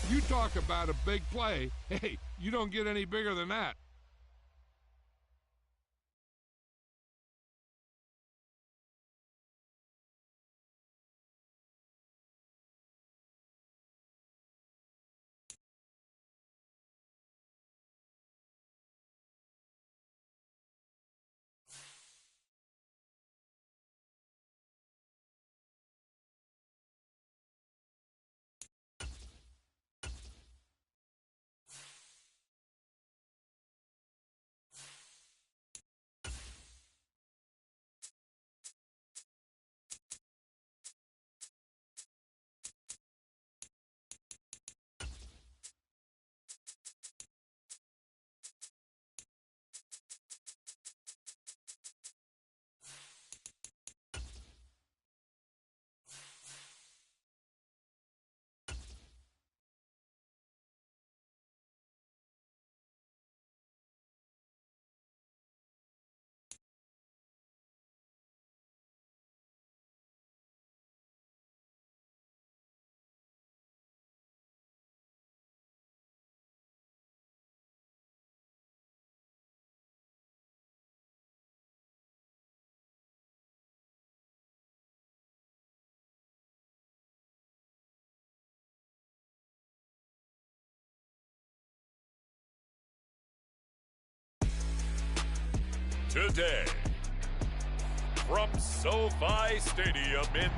You talk about a big play. Hey, you don't get any bigger than that. Today, from SoFi Stadium in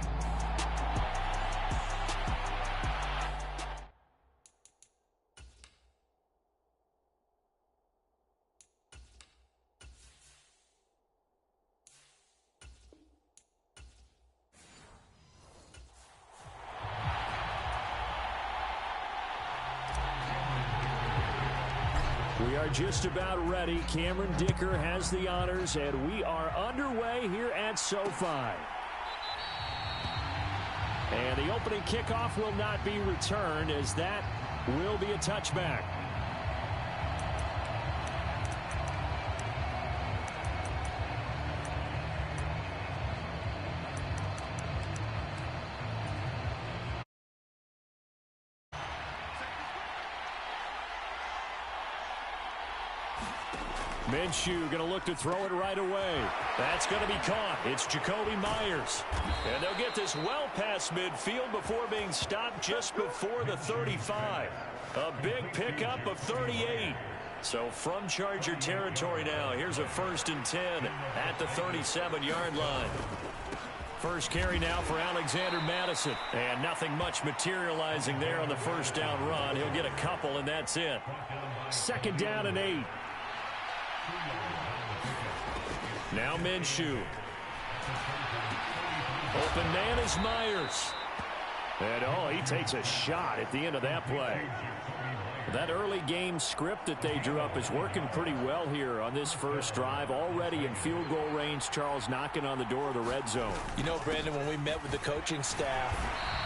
We are just about ready. Cameron Dicker has the honors, and we are underway here at SoFi. And the opening kickoff will not be returned, as that will be a touchback. Minshew going to look to throw it right away. That's going to be caught. It's Jacoby Myers. And they'll get this well past midfield before being stopped just before the 35. A big pickup of 38. So from Charger territory now, here's a 1st and 10 at the 37-yard line. First carry now for Alexander Madison. And nothing much materializing there on the first down run. He'll get a couple, and that's it. 2nd down and 8. Now Minshew. Open man is Myers. And, he takes a shot at the end of that play. That early game script that they drew up is working pretty well here on this first drive. Already in field goal range, Charles knocking on the door of the red zone. You know, Brandon, when we met with the coaching staff,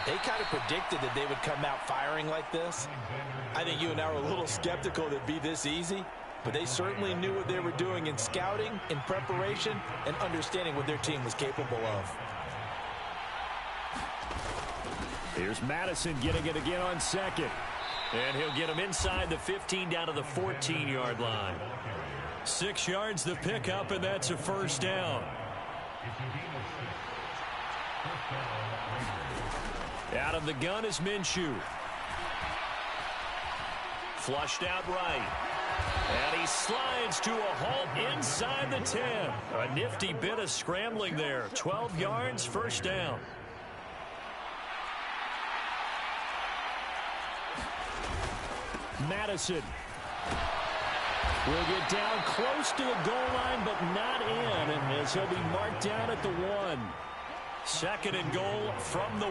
they kind of predicted that they would come out firing like this. I think you and I were a little skeptical that it'd be this easy. But they certainly knew what they were doing in scouting, in preparation, and understanding what their team was capable of. Here's Madison getting it again on 2nd. And he'll get him inside the 15 down to the 14-yard line. 6 yards the pickup, and that's a 1st down. Out of the gun is Minshew. Flushed out right. And he slides to a halt inside the 10. A nifty bit of scrambling there. 12 yards, 1st down. Madison will get down close to the goal line, but not in, and as he'll be marked down at the 1. 2nd and goal from the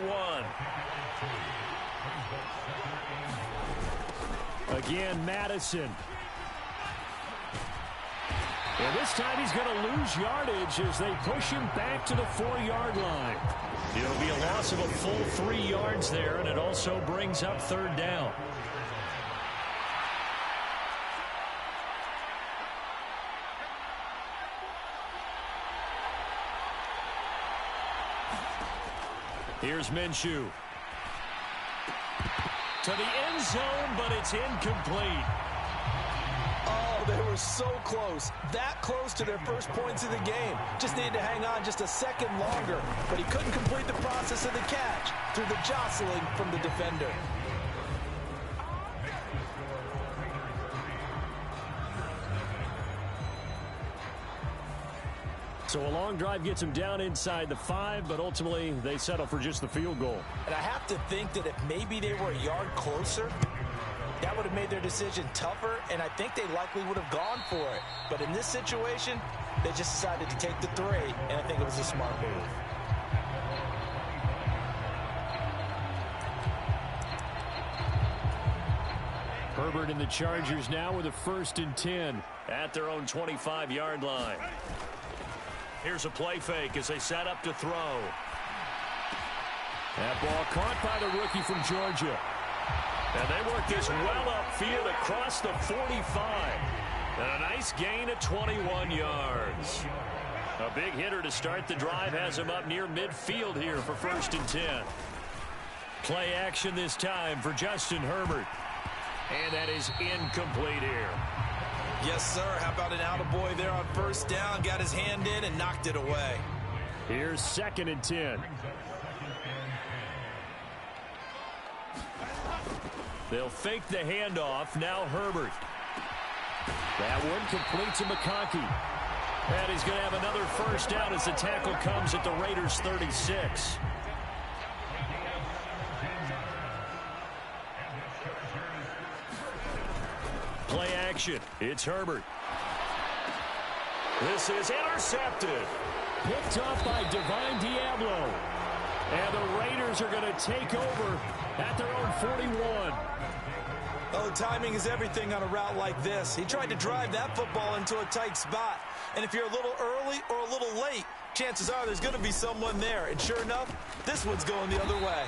1. Again, Madison. And this time he's going to lose yardage as they push him back to the 4-yard line. It'll be a loss of a full 3 yards there, and it also brings up 3rd down. Here's Minshew. to the end zone, but it's incomplete. Oh, they were so close. That close to their first points of the game. Just needed to hang on just a second longer, but he couldn't complete the process of the catch through the jostling from the defender. So a long drive gets them down inside the 5, but ultimately they settle for just the field goal. And I have to think that if maybe they were a yard closer, that would have made their decision tougher, and I think they likely would have gone for it. But in this situation, they just decided to take the 3, and I think it was a smart move. Herbert and the Chargers now with a 1st and 10 at their own 25-yard line. Here's a play fake as they set up to throw. That ball caught by the rookie from Georgia. And they work this well upfield across the 45. And a nice gain of 21 yards. A big hitter to start the drive has him up near midfield here for 1st and 10. Play action this time for Justin Herbert. And that is incomplete here. Yes, sir. How about an attaboy there on 1st down? Got his hand in and knocked it away. Here's 2nd and 10. They'll fake the handoff. Now Herbert. That one completes to McConkey. And he's going to have another 1st down as the tackle comes at the Raiders' 36. Play action. It's Herbert. This is intercepted. Picked off by Divine Diablo. And the Raiders are going to take over at their own 41. Oh, timing is everything on a route like this. He tried to drive that football into a tight spot. And if you're a little early or a little late, chances are there's going to be someone there. And sure enough, this one's going the other way.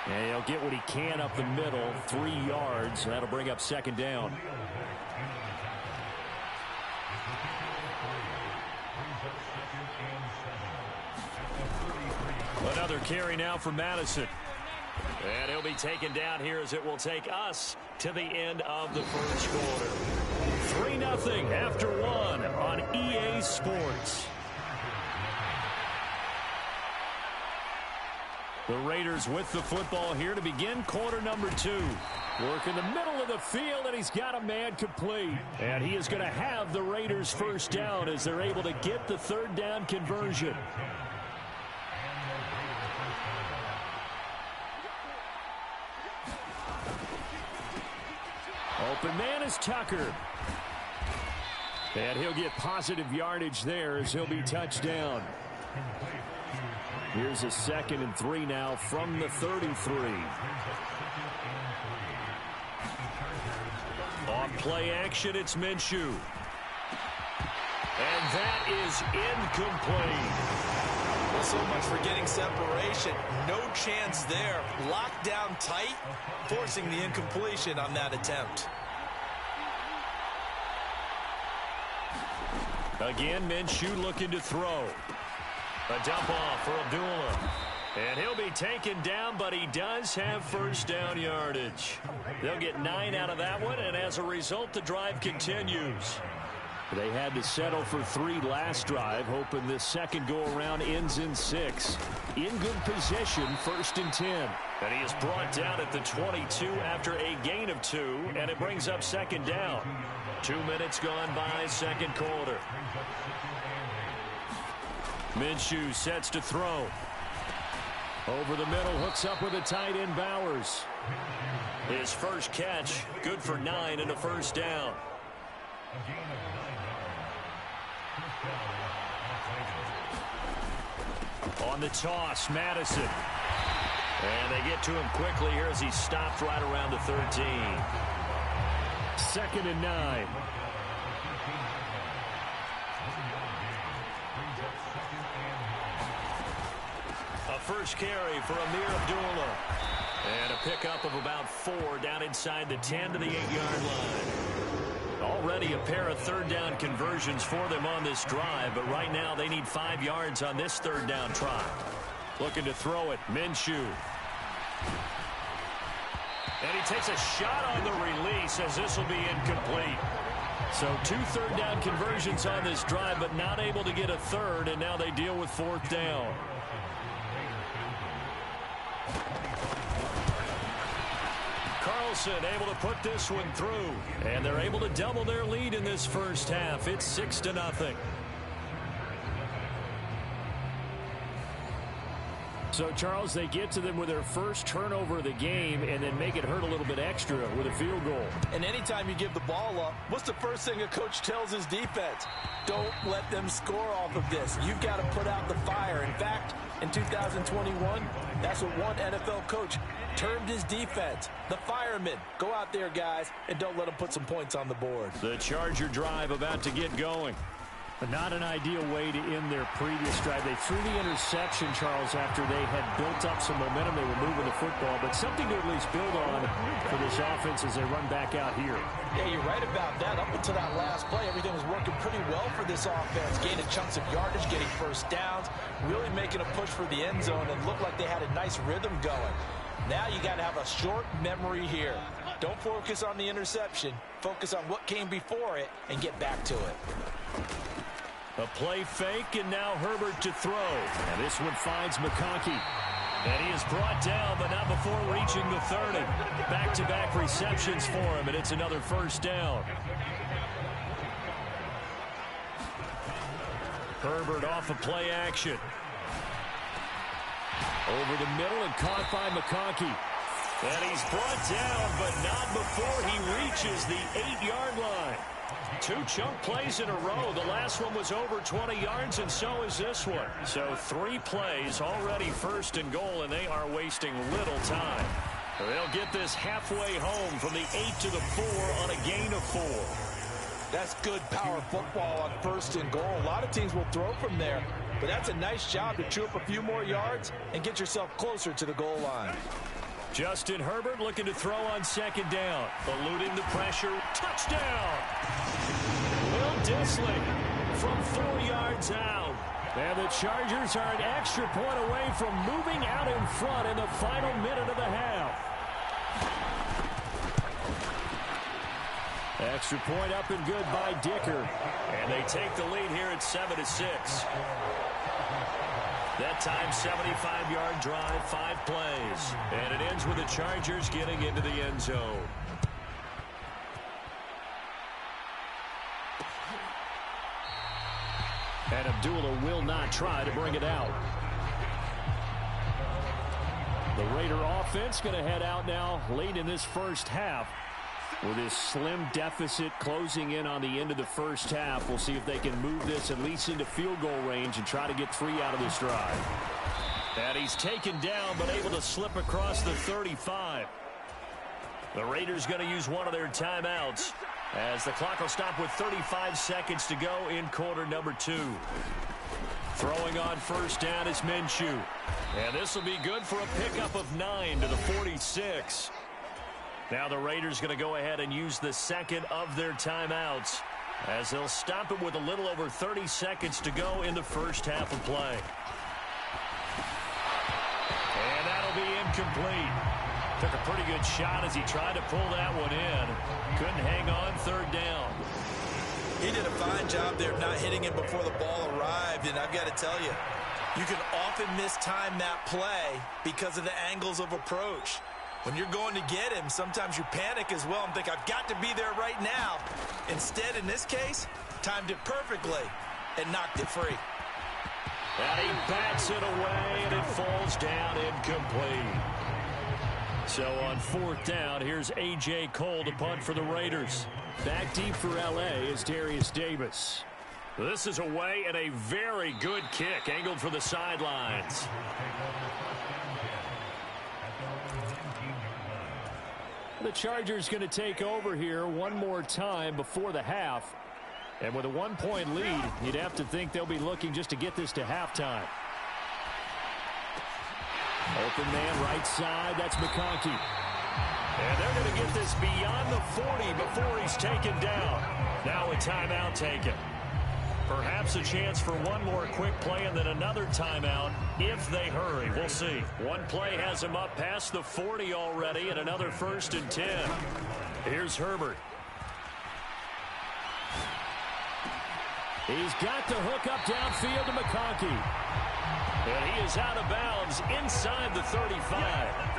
And he'll get what he can up the middle, 3 yards. That'll bring up 2nd down. Another carry now for Madison. And he'll be taken down here as it will take us to the end of the 1st quarter. 3-0 after 1 on EA Sports. The Raiders with the football here to begin quarter number 2. Work in the middle of the field, and he's got a man complete. And he is going to have the Raiders' 1st down as they're able to get the 3rd down conversion. Open man is Tucker. And he'll get positive yardage there as he'll be touchdown. Here's a 2nd and 3 now from the 33. On play action, it's Minshew. And that is incomplete. Well, so much for getting separation. No chance there. Locked down tight, forcing the incompletion on that attempt. Again, Minshew looking to throw. A dump off for Abdullah. And he'll be taken down, but he does have 1st down yardage. They'll get 9 out of that one, and as a result, the drive continues. They had to settle for 3 last drive, hoping this second go-around ends in 6. In good position, 1st and 10. And he is brought down at the 22 after a gain of 2, and it brings up 2nd down. 2 minutes gone by, 2nd quarter. Minshew sets to throw. Over the middle, hooks up with a tight end, Bowers. His first catch, good for 9 and a 1st down. On the toss, Madison. And they get to him quickly here as he stopped right around the 13. 2nd and 9. A first carry for Amir Abdullah. And a pickup of about 4 down inside the 10 to the 8-yard line. Already a pair of 3rd down conversions for them on this drive, but right now they need 5 yards on this 3rd down try. Looking to throw it, Minshew. And he takes a shot on the release as this will be incomplete. So 2 third-down conversions on this drive, but not able to get a third, and now they deal with 4th down. Carlson able to put this one through, and they're able to double their lead in this first half. It's 6-0. So, Charles, they get to them with their first turnover of the game and then make it hurt a little bit extra with a field goal. And anytime you give the ball up, what's the first thing a coach tells his defense? Don't let them score off of this. You've got to put out the fire. In fact, in 2021, that's what one NFL coach termed his defense. The firemen. Go out there, guys, and don't let them put some points on the board. The Charger drive about to get going. But not an ideal way to end their previous drive. They threw the interception, Charles, after they had built up some momentum. They were moving the football, but something to at least build on for this offense as they run back out here. Yeah, you're right about that. Up until that last play, everything was working pretty well for this offense. Gaining chunks of yardage, getting first downs, really making a push for the end zone, and looked like they had a nice rhythm going. Now you got to have a short memory here. Don't focus on the interception. Focus on what came before it and get back to it. A play fake, and now Herbert to throw. And this one finds McConkey. And he is brought down, but not before reaching the 30. Back-to-back receptions for him, and it's another first down. Herbert off of play action. Over the middle and caught by McConkey. And he's brought down, but not before he reaches the 8-yard line. 2 chunk plays in a row. The last one was over 20 yards, and so is this one. So 3 plays already first and goal, and they are wasting little time. They'll get this halfway home from the 8 to the 4 on a gain of 4. That's good power football on first and goal. A lot of teams will throw from there, but that's a nice job to chew up a few more yards and get yourself closer to the goal line. Justin Herbert looking to throw on second down. Eluding the pressure. Touchdown! Will Dissly from 4 yards out. And the Chargers are an extra point away from moving out in front in the final minute of the half. Extra point up and good by Dicker. And they take the lead here at 7-6. That time, 75-yard drive, 5 plays. And it ends with the Chargers getting into the end zone. And Abdullah will not try to bring it out. The Raider offense going to head out now late in this first half. With this slim deficit closing in on the end of the first half, we'll see if they can move this at least into field goal range and try to get 3 out of this drive. And he's taken down, but able to slip across the 35. The Raiders going to use one of their timeouts as the clock will stop with 35 seconds to go in quarter number 2. Throwing on first down is Minshew. And this will be good for a pickup of 9 to the 46. Now the Raiders going to go ahead and use the second of their timeouts as they'll stop it with a little over 30 seconds to go in the first half of play. And that'll be incomplete. Took a pretty good shot as he tried to pull that one in. Couldn't hang on third down. He did a fine job there of not hitting it before the ball arrived, and I've got to tell you, you can often mistime that play because of the angles of approach. When you're going to get him, sometimes you panic as well and think, I've got to be there right now. Instead, in this case, timed it perfectly and knocked it free. And he bats it away, and it falls down incomplete. So on fourth down, here's A.J. Cole to punt for the Raiders. Back deep for L.A. is Darius Davis. This is away and a very good kick, angled for the sidelines. The Chargers going to take over here one more time before the half. And with a 1-point lead, you'd have to think they'll be looking just to get this to halftime. Open man right side, that's McConkey. And they're going to get this beyond the 40 before he's taken down. Now a timeout taken. Perhaps a chance for one more quick play and then another timeout if they hurry. We'll see. One play has him up past the 40 already and another 1st and 10. Here's Herbert. He's got the hook up downfield to McConkey. And he is out of bounds inside the 35.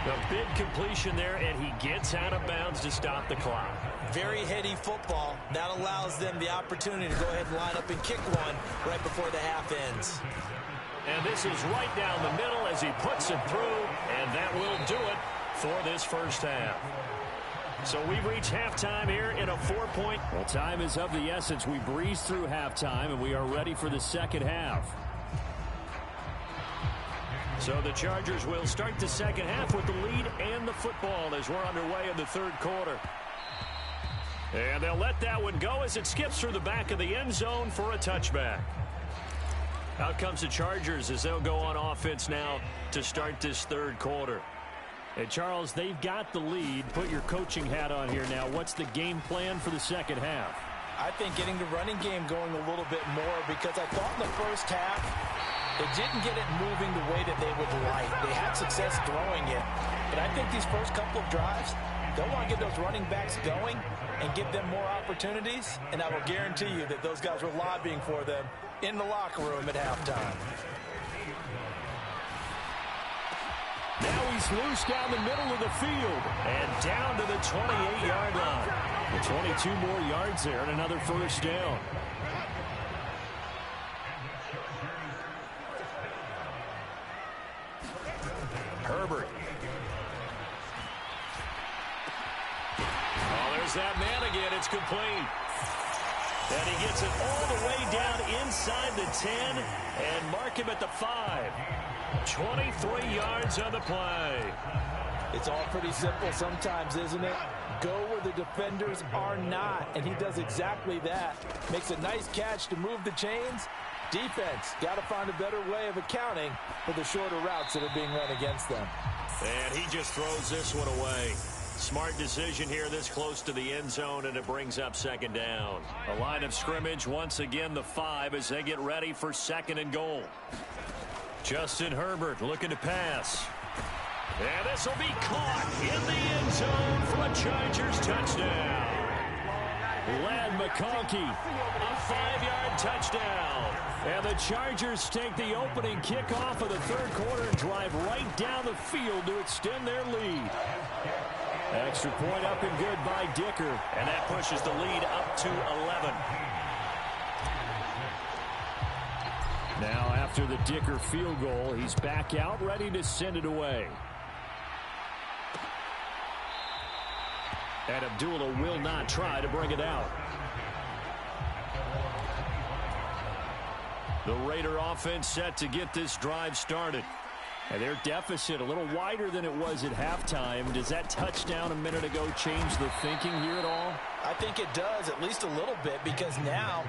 A big completion there, and he gets out of bounds to stop the clock. Very heady football. That allows them the opportunity to go ahead and line up and kick one right before the half ends. And this is right down the middle as he puts it through, and that will do it for this first half. So we've reached halftime here in a 4-point. Well, time is of the essence. We breeze through halftime, and we are ready for the second half. So the Chargers will start the second half with the lead and the football as we're underway in the third quarter. And they'll let that one go as it skips through the back of the end zone for a touchback. Out comes the Chargers as they'll go on offense now to start this third quarter. And Charles, they've got the lead. Put your coaching hat on here now. What's the game plan for the second half? I think getting the running game going a little bit more, because I thought in the first half they didn't get it moving the way that they would like. They had success throwing it. But I think these first couple of drives, they'll want to get those running backs going and give them more opportunities. And I will guarantee you that those guys were lobbying for them in the locker room at halftime. Now he's loose down the middle of the field and down to the 28-yard line. The 22 more yards there and another first down. Herbert. Oh, there's that man again. It's complete. And he gets it all the way down inside the 10 and mark him at the 5. 23 yards on the play. It's all pretty simple sometimes, isn't it? Go where the defenders are not, and he does exactly that. Makes a nice catch to move the chains. Defense got to find a better way of accounting for the shorter routes that are being run against them. And he just throws this one away. Smart decision here this close to the end zone, and it brings up second down. A line of scrimmage once again the 5 as they get ready for second and goal. Justin Herbert looking to pass. And this will be caught in the end zone for a Chargers touchdown. Lad McConkey, a 5-yard touchdown. And the Chargers take the opening kickoff of the third quarter and drive right down the field to extend their lead. Extra point up and good by Dicker. And that pushes the lead up to 11. Now after the Dicker field goal, he's back out ready to send it away. And Abdullah will not try to bring it out. The Raider offense set to get this drive started. And their deficit a little wider than it was at halftime. Does that touchdown a minute ago change the thinking here at all? I think it does, at least a little bit, because now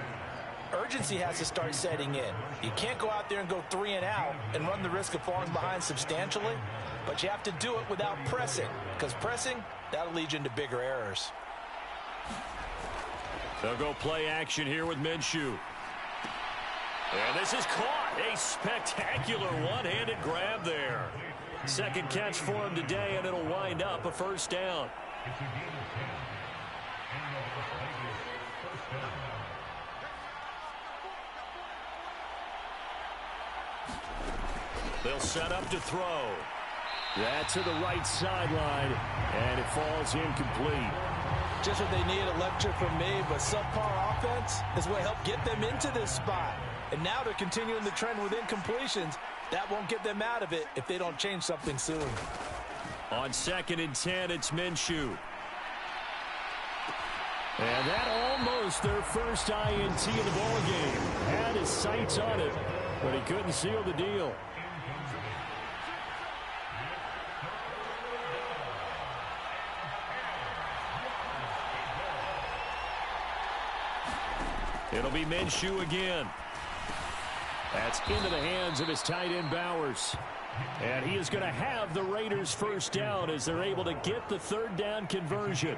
urgency has to start setting in. You can't go out there and go 3 and out and run the risk of falling behind substantially, but you have to do it without pressing, because pressing, that'll lead you into bigger errors. They'll go play action here with Minshew. And this is caught. A spectacular one-handed grab there. Second catch for him today, and it'll wind up a first down. They'll set up to throw. That to the right sideline, and it falls incomplete. Just what they need, a lecture from me, but subpar offense is what helped get them into this spot. And now they're continuing the trend with incompletions. That won't get them out of it if they don't change something soon. On 2nd and 10, it's Minshew. And that almost their first INT of the ballgame. Had his sights on it, but he couldn't seal the deal. It'll be Minshew again. That's into the hands of his tight end Bowers. And he is going to have the Raiders first down as they're able to get the third down conversion.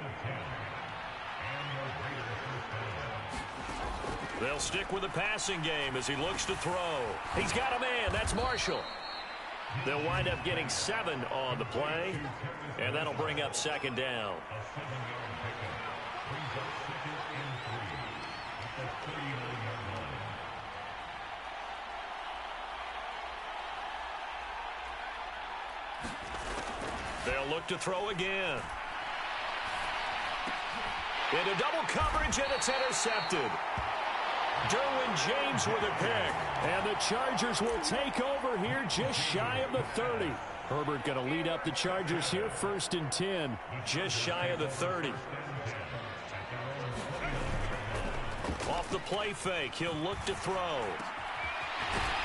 They'll stick with the passing game as he looks to throw. He's got a man. That's Marshall. They'll wind up getting 7 on the play, and that'll bring up second down. They'll look to throw again. Into double coverage, and it's intercepted. Derwin James with a pick. And the Chargers will take over here just shy of the 30. Herbert going to lead up the Chargers here, 1st and 10. Just shy of the 30. Off the play fake, he'll look to throw.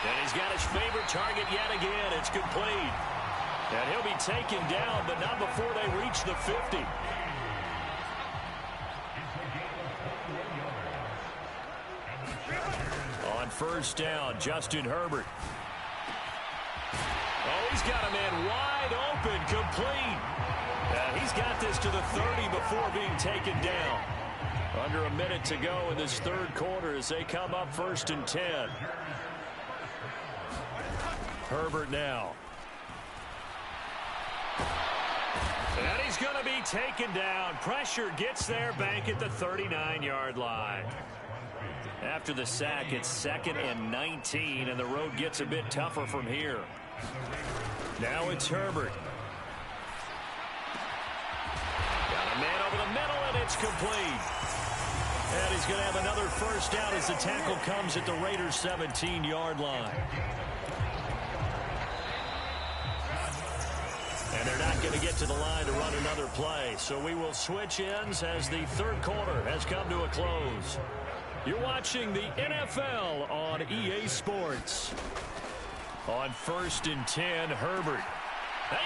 And he's got his favorite target yet again. It's complete. And he'll be taken down, but not before they reach the 50. On 1st down, Justin Herbert. Oh, he's got a man wide open, complete. And he's got this to the 30 before being taken down. Under a minute to go in this 3rd quarter as they come up 1st and 10. Herbert now. And he's going to be taken down. Pressure gets there, bank at the 39-yard line. After the sack, it's 2nd and 19, and the road gets a bit tougher from here. Now it's Herbert. Got a man over the middle, and it's complete. And he's going to have another 1st down as the tackle comes at the Raiders' 17-yard line. And they're not going to get to the line to run another play. So we will switch ends as the 3rd quarter has come to a close. You're watching the NFL on EA Sports. On 1st and 10, Herbert.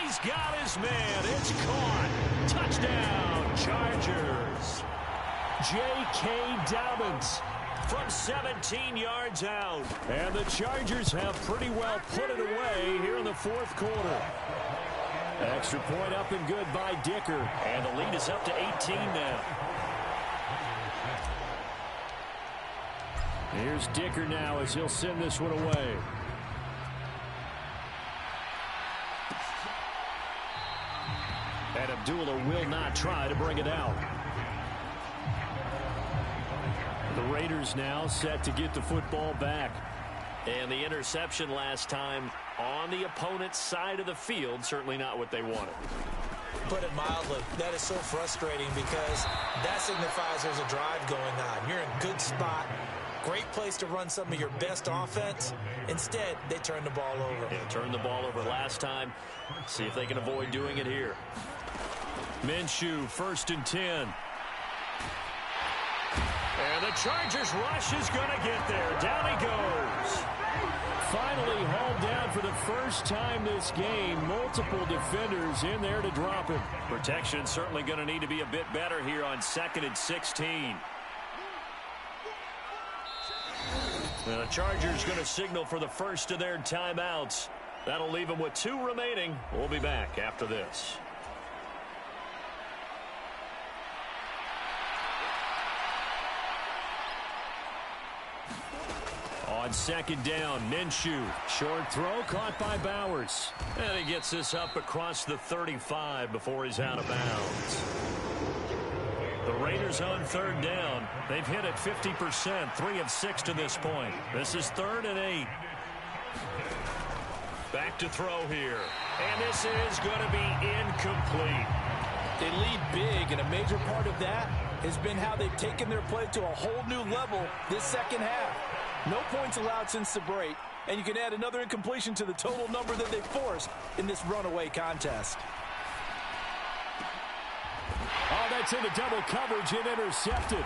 He's got his man. It's caught. Touchdown, Chargers. J.K. Dobbins from 17 yards out. And the Chargers have pretty well put it away here in the 4th quarter. Extra point up and good by Dicker. And the lead is up to 18 now. Here's Dicker now as he'll send this one away. And Abdullah will not try to bring it out. The Raiders now set to get the football back. And the interception last time on the opponent's side of the field, certainly not what they wanted. Put it mildly, that is so frustrating because that signifies there's a drive going on. You're in a good spot. Great place to run some of your best offense. Instead, they turn the ball over. Yeah, turned the ball over last time. See if they can avoid doing it here. Minshew, 1st and 10. And the Chargers rush is going to get there. Down he goes. Finally hauled down for the first time this game. Multiple defenders in there to drop him. Protection certainly going to need to be a bit better here on 2nd and 16. The Chargers going to signal for the first of their timeouts. That'll leave them with 2 remaining. We'll be back after this. On 2nd down, Minshew. Short throw caught by Bowers. And he gets this up across the 35 before he's out of bounds. The Raiders on 3rd down. They've hit it 50%, 3 of 6 to this point. This is 3rd and 8. Back to throw here. And this is going to be incomplete. They lead big, and a major part of that has been how they've taken their play to a whole new level this 2nd half. No points allowed since the break, and you can add another incompletion to the total number that they forced in this runaway contest. Oh, that's into double coverage and intercepted.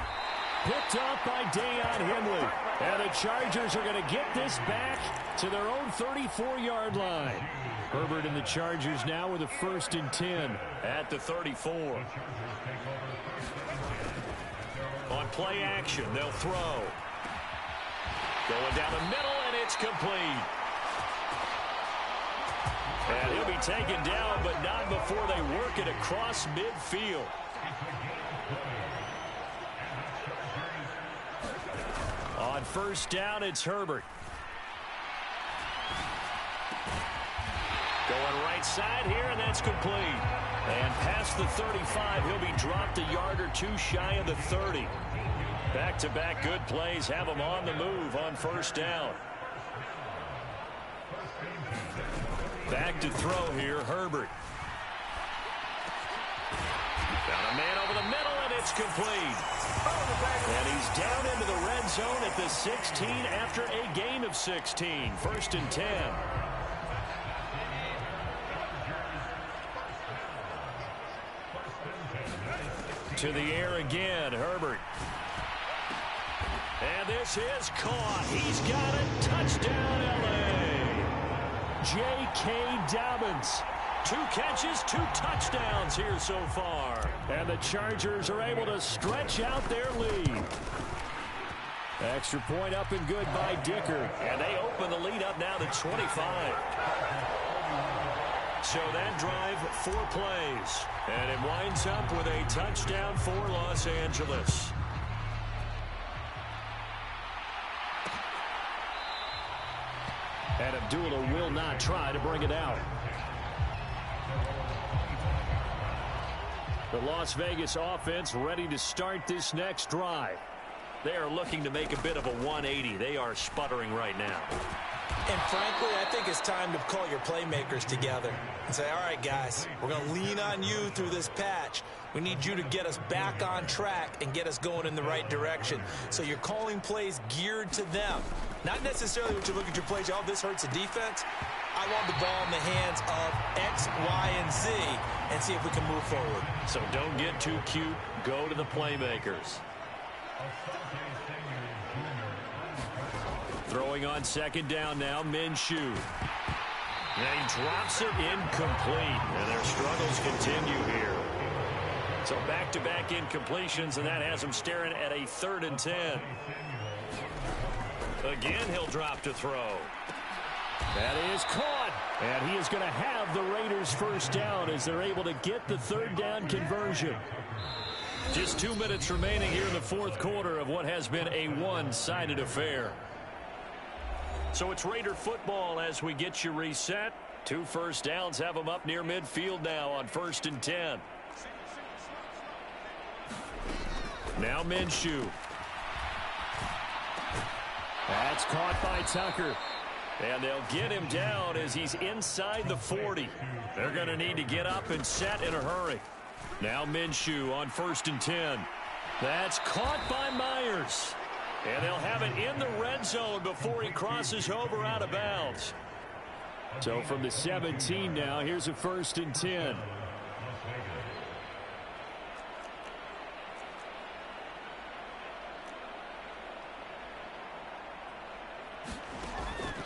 Picked up by Deion Henley. And the Chargers are going to get this back to their own 34-yard line. Herbert and the Chargers now with a 1st and 10 at the 34. On play action, they'll throw. Going down the middle, and it's complete. And he'll be taken down, but not before they work it across midfield. On On first down, it's Herbert. Going right side here, and that's complete. And past the 35, he'll be dropped a yard or two shy of the 30. Back-to-back good plays have him on the move on first down. Back to throw here, Herbert. Got a man over the middle, and it's complete. And he's down into the red zone at the 16 after a gain of 16. First and 10. To the air again, Herbert. And this is caught. He's got it. Touchdown, L.A. J.K. Dobbins. 2 catches, 2 touchdowns here so far. And the Chargers are able to stretch out their lead. Extra point up and good by Dicker. And they open the lead up now to 25. So that drive, 4 plays. And it winds up with a touchdown for Los Angeles. And Abdullah will not try to bring it out. The Las Vegas offense ready to start this next drive. They are looking to make a bit of a 180. They are sputtering right now. And frankly, I think it's time to call your playmakers together and say, all right, guys, we're going to lean on you through this patch. We need you to get us back on track and get us going in the right direction. So you're calling plays geared to them. Not necessarily when you look at your plays, oh, this hurts the defense. I want the ball in the hands of X, Y, and Z and see if we can move forward. So don't get too cute. Go to the playmakers. Throwing on second down now, Minshew. And he drops it incomplete. And their struggles continue here. So back-to-back incompletions, and that has him staring at a 3rd and 10. Again, he'll drop to throw. That is caught. And he is going to have the Raiders first down as they're able to get the 3rd down conversion. Just 2 minutes remaining here in the 4th quarter of what has been a one-sided affair. So it's Raider football as we get you reset. 2 first downs have them up near midfield now on 1st and 10. Now Minshew. That's caught by Tucker. And they'll get him down as he's inside the 40. They're going to need to get up and set in a hurry. Now Minshew on 1st and 10. That's caught by Myers. And they'll have it in the red zone before he crosses over out of bounds. So from the 17 now, here's a 1st and 10.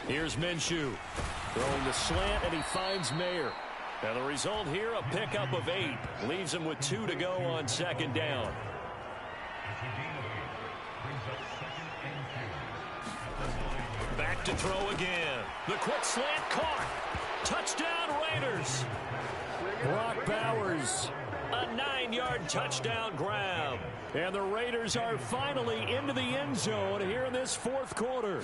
Here's Minshew. Throwing the slant, and he finds Mayer. And the result here, a pickup of 8. Leaves him with 2 to go on 2nd down. Back to throw again. The quick slant caught. Touchdown Raiders. Brock Bowers. A 9-yard touchdown grab. And the Raiders are finally into the end zone here in this 4th quarter.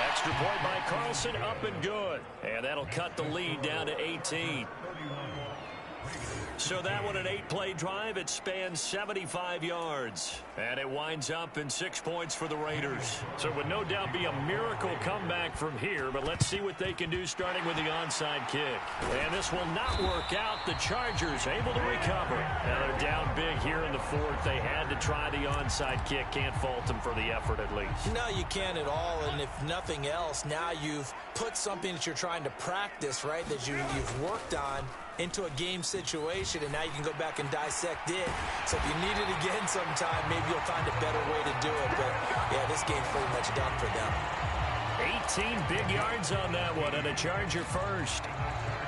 Extra point by Carlson, up and good. And that'll cut the lead down to 18. So that one, an 8-play drive. It spans 75 yards. And it winds up in 6 points for the Raiders. So it would no doubt be a miracle comeback from here. But let's see what they can do starting with the onside kick. And this will not work out. The Chargers able to recover. Now they're down big here in the 4th. They had to try the onside kick. Can't fault them for the effort at least. No, you can't at all. And if nothing else, now you've put something that you're trying to practice, right, that you've worked on into a game situation, and now you can go back and dissect it. So if you need it again sometime, maybe you'll find a better way to do it. But, yeah, this game's pretty much done for them. 18 big yards on that one, and a Charger first.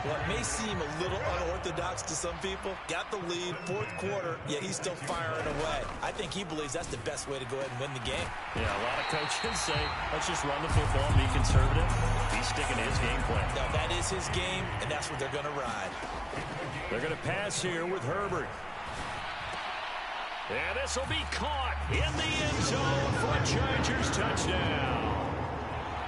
What may seem a little unorthodox to some people, got the lead, 4th quarter, yet he's still firing away. I think he believes that's the best way to go ahead and win the game. Yeah, a lot of coaches say, let's just run the football and be conservative. He's sticking to his game plan. Now, that is his game, and that's what they're going to ride. They're going to pass here with Herbert. And this will be caught in the end zone for a Chargers touchdown.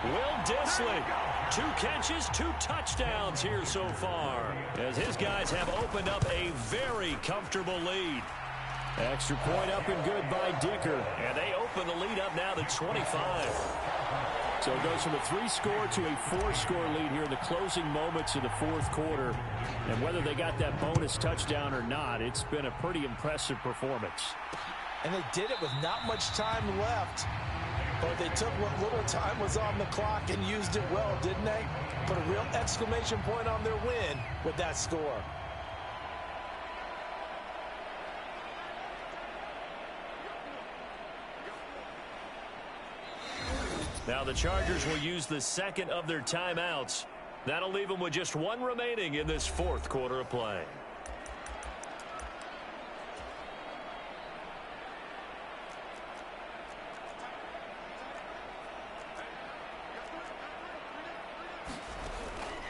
Will Dissly, 2 catches, 2 touchdowns here so far, as his guys have opened up a very comfortable lead. Extra point up and good by Dicker. And they open the lead up now to 25. So it goes from a 3-score to a 4-score lead here in the closing moments of the fourth quarter. And whether they got that bonus touchdown or not, it's been a pretty impressive performance. And they did it with not much time left. But they took what little time was on the clock and used it well, didn't they? Put a real exclamation point on their win with that score. Now the Chargers will use the second of their timeouts. That'll leave them with just 1 remaining in this fourth quarter of play.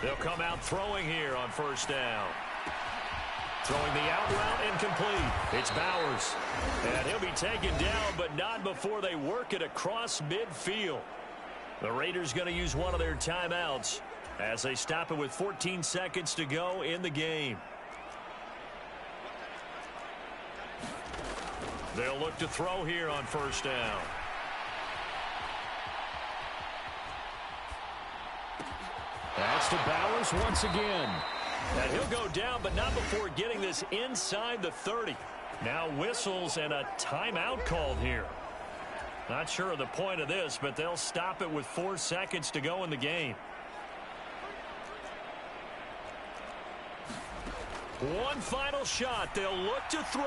They'll come out throwing here on first down. Throwing the out route incomplete. It's Bowers. And he'll be taken down, but not before they work it across midfield. The Raiders going to use one of their timeouts as they stop it with 14 seconds to go in the game. They'll look to throw here on first down. That's to Bowers once again. And he'll go down, but not before getting this inside the 30. Now whistles and a timeout called here. Not sure of the point of this, but they'll stop it with 4 seconds to go in the game. One final shot. They'll look to throw.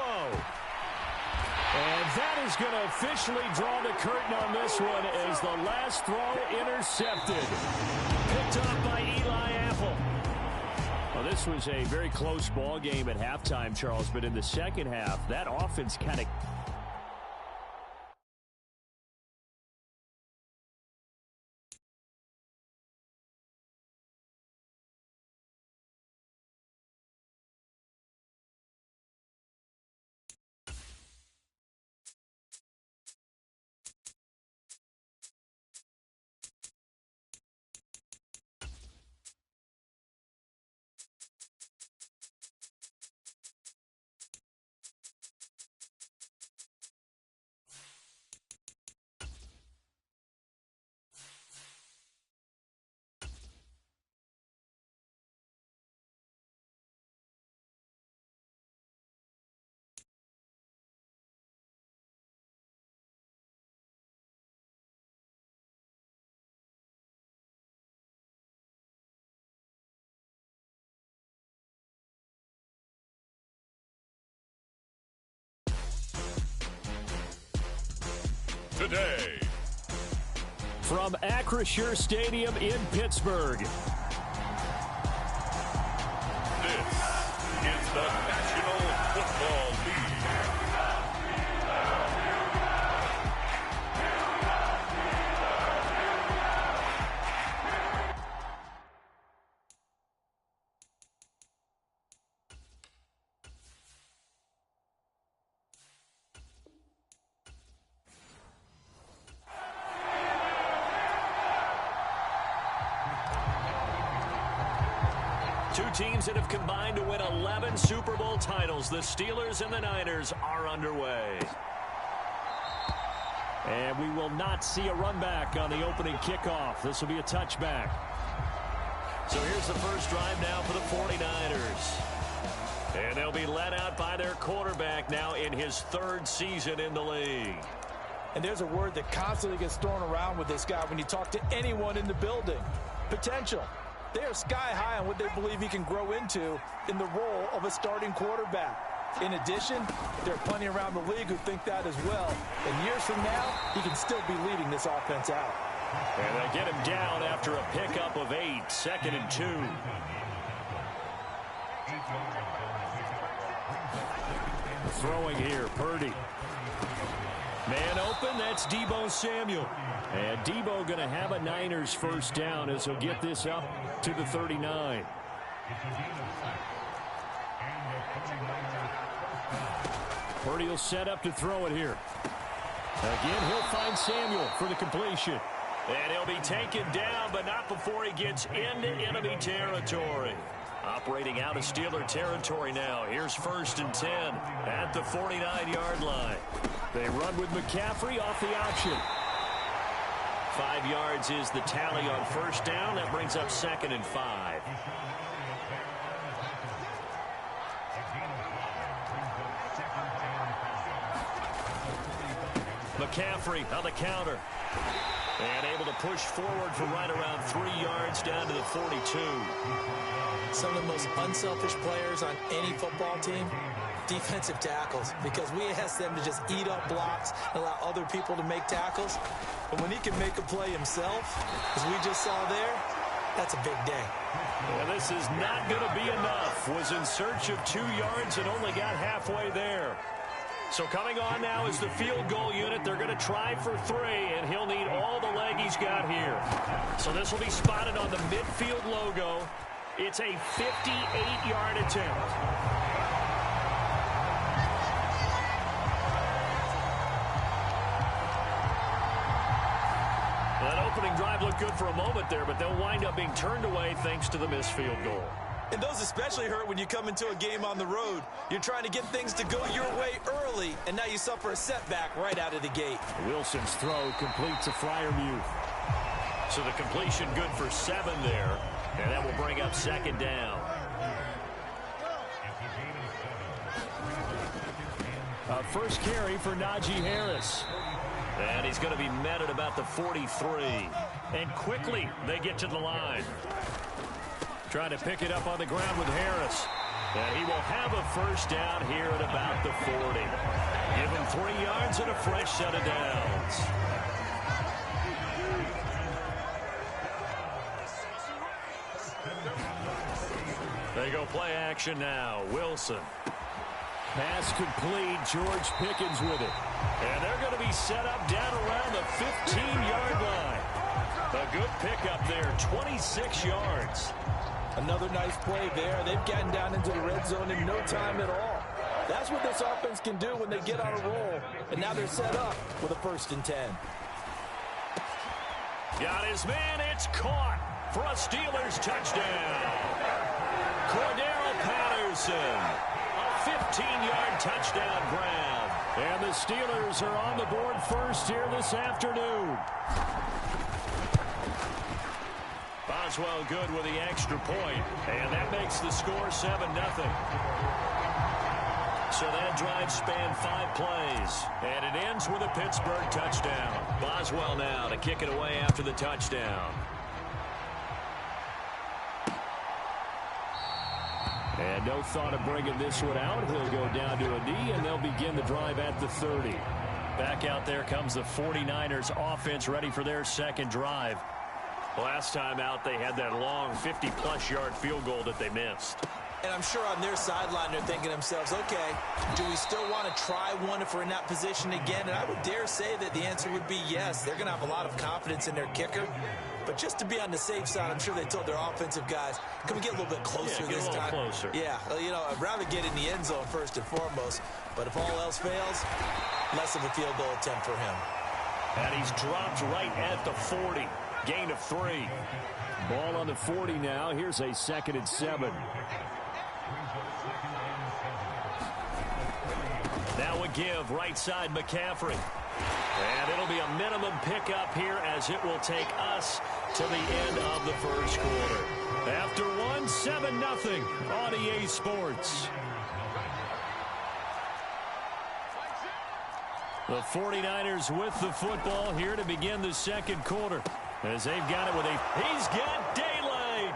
And that is going to officially draw the curtain on this one as the last throw intercepted. Picked up by Eli Apple. Well, this was a very close ball game at halftime, Charles, but in the second half, that offense kind of... Today, from Acrisure Stadium in Pittsburgh. this is the National Football League. Two teams that have combined to win 11 Super Bowl titles. The Steelers and the Niners are underway. And we will not see a run back on the opening kickoff. This will be a touchback. So here's the first drive now for the 49ers. And they'll be led out by their quarterback now in his 3rd season in the league. And there's a word that constantly gets thrown around with this guy when you talk to anyone in the building. Potential. They are sky high on what they believe he can grow into in the role of a starting quarterback. In addition, there are plenty around the league who think that as well. And years from now, he can still be leading this offense out. And they get him down after a pickup of 8, 2nd and 2. Throwing here, Purdy. Man open, that's Deebo Samuel. And Deebo going to have a Niners first down as he'll get this up to the 39. Purdy will set up to throw it here. Again, he'll find Samuel for the completion. And he'll be taken down, but not before he gets into enemy territory. Operating out of Steeler territory now. Here's 1st and 10 at the 49-yard line. They run with McCaffrey off the option. 5 yards is the tally on 1st down. That brings up 2nd and 5. McCaffrey on the counter. And able to push forward for right around 3 yards down to the 42. Some of the most unselfish players on any football team, defensive tackles, because we ask them to just eat up blocks and allow other people to make tackles. But when he can make a play himself, as we just saw there, that's a big day. Well, this is not going to be enough. Was in search of 2 yards and only got halfway there. So coming on now is the field goal unit. They're going to try for 3, and he'll need all the leg he's got here. So this will be spotted on the midfield logo. It's a 58-yard attempt. That opening drive looked good for a moment there, but they'll wind up being turned away thanks to the missed field goal. And those especially hurt when you come into a game on the road. You're trying to get things to go your way early, and now you suffer a setback right out of the gate. Wilson's throw completes a Freiermuth. So the completion good for 7 there, and that will bring up 2nd down. First carry for Najee Harris. And he's going to be met at about the 43. And quickly they get to the line. Trying to pick it up on the ground with Harris. And he will have a 1st down here at about the 40. Give him 3 yards and a fresh set of downs. They go play action now. Wilson. Pass complete. George Pickens with it. And they're going to be set up down around the 15-yard line. A good pickup there. 26 yards. Another nice play there. They've gotten down into the red zone in no time at all. That's what this offense can do when they get on a roll. And now they're set up with a 1st and 10. Got his man. It's caught for a Steelers touchdown. Cordero Patterson. A 15-yard touchdown grab. And the Steelers are on the board first here this afternoon. Boswell good with the extra point, and that makes the score 7-0. So that drive spanned 5 plays, and it ends with a Pittsburgh touchdown. Boswell now to kick it away after the touchdown. And no thought of bringing this one out. He'll go down to a knee, and they'll begin the drive at the 30. Back out there comes the 49ers offense ready for their 2nd drive. Last time out, they had that long 50-plus yard field goal that they missed. And I'm sure on their sideline, they're thinking to themselves, okay, do we still want to try one if we're in that position again? And I would dare say that the answer would be yes. They're going to have a lot of confidence in their kicker. But just to be on the safe side, I'm sure they told their offensive guys, can we get a little bit closer this time? Closer. Yeah, you know, I'd rather get in the end zone first and foremost. But if all else fails, less of a field goal attempt for him. And he's dropped right at the 40. Gain of 3. Ball on the 40 now. Here's a 2nd and 7. Now a give right side McCaffrey. And it'll be a minimum pickup here as it will take us to the end of the 1st quarter. After 1, 7-0 on EA Sports. The 49ers with the football here to begin the 2nd quarter. As they've got it with he's got daylight.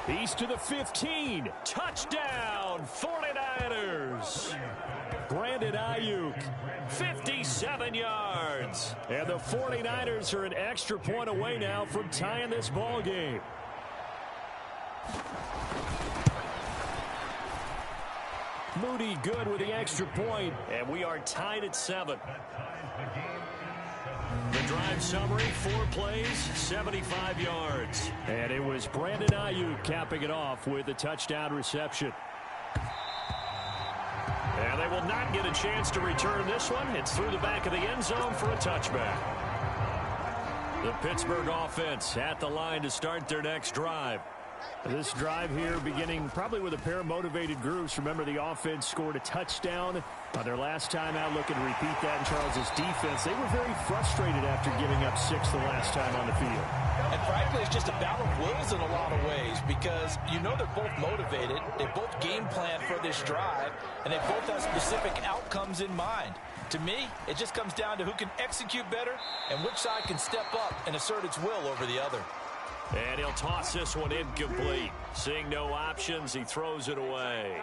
He's to the 15. Touchdown, 49ers. Brandon Ayuk, 57 yards. And the 49ers are an extra point away now from tying this ball game. Moody good with the extra point, and we are tied at 7. The drive summary, 4 plays, 75 yards. And it was Brandon Ayuk capping it off with a touchdown reception. And they will not get a chance to return this one. It's through the back of the end zone for a touchback. The Pittsburgh offense at the line to start their next drive. This drive here beginning probably with a pair of motivated groups. Remember, the offense scored a touchdown on their last time out. Looking to repeat that in Charles's defense. They were very frustrated after giving up 6 the last time on the field. And frankly, it's just a battle of wills in a lot of ways because you know they're both motivated. They both game plan for this drive, and they both have specific outcomes in mind. To me, it just comes down to who can execute better and which side can step up and assert its will over the other. And he'll toss this one incomplete. Seeing no options, he throws it away.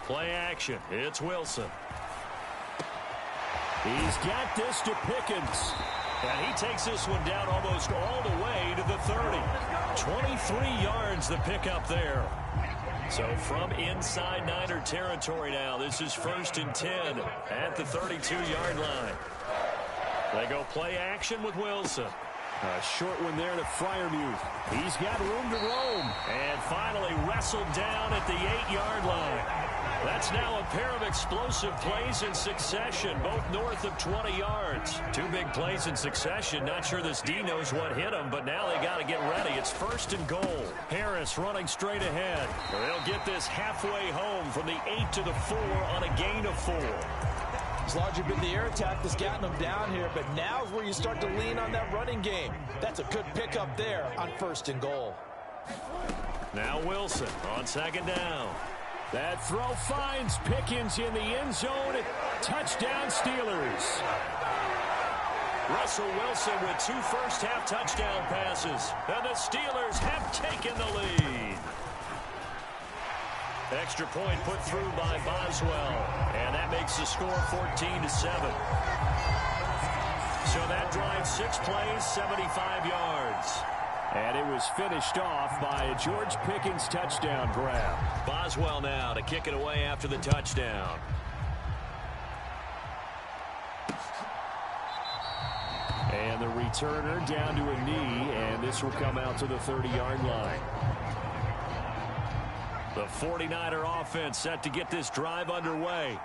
Play action. It's Wilson. He's got this to Pickens. And he takes this one down almost all the way to the 30. 23 yards the pickup there. So from inside Niner territory now, this is 1st and 10 at the 32-yard line. They go play action with Wilson. A short one there to Freiermuth. He's got room to roam. And finally wrestled down at the 8-yard line. That's now a pair of explosive plays in succession, both north of 20 yards. 2 big plays in succession. Not sure this D knows what hit him, but now they got to get ready. It's 1st and goal. Harris running straight ahead. They'll get this halfway home from the 8 to the 4 on a gain of 4. It's largely been the air attack that's gotten them down here, but now is where you start to lean on that running game. That's a good pickup there on 1st and goal. Now Wilson on 2nd down. That throw finds Pickens in the end zone. Touchdown Steelers. Russell Wilson with 2 first-half touchdown passes. And the Steelers have taken the lead. Extra point put through by Boswell. And that makes the score 14-7. So that drive 6 plays, 75 yards. And it was finished off by a George Pickens touchdown grab. Boswell now to kick it away after the touchdown. And the returner down to a knee, and this will come out to the 30-yard line. The 49er offense set to get this drive underway.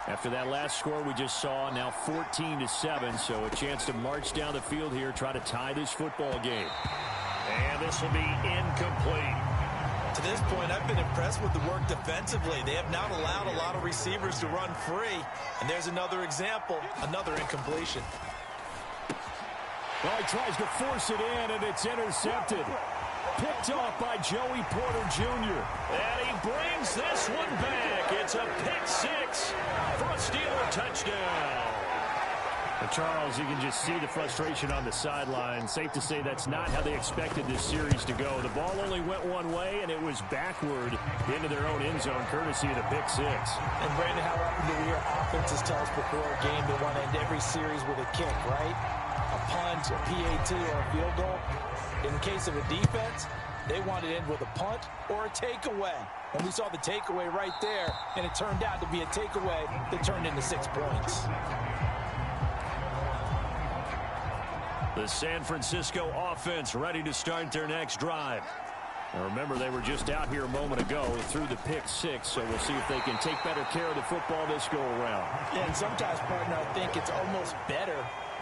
After that last score we just saw, now 14-7, so a chance to march down the field here, try to tie this football game. And this will be incomplete. To this point, I've been impressed with the work defensively. They have not allowed a lot of receivers to run free. And there's another example, another incompletion. Well, he tries to force it in, and it's intercepted. Picked off by Joey Porter Jr. And he brings this one back. It's a pick 6 for a Steeler touchdown. Charles, you can just see the frustration on the sideline. Safe to say that's not how they expected this series to go. The ball only went one way, and it was backward into their own end zone, courtesy of the pick 6. And, Brandon, how often do we hear offenses tell us before a game they want to end every series with a kick, right? A punt, a PAT, or a field goal. In the case of a defense, they want to end with a punt or a takeaway. And we saw the takeaway right there, and it turned out to be a takeaway that turned into 6 points. The San Francisco offense ready to start their next drive. Now remember, they were just out here a moment ago through the pick 6, so we'll see if they can take better care of the football this go-around. Yeah, and sometimes, partner, I think it's almost better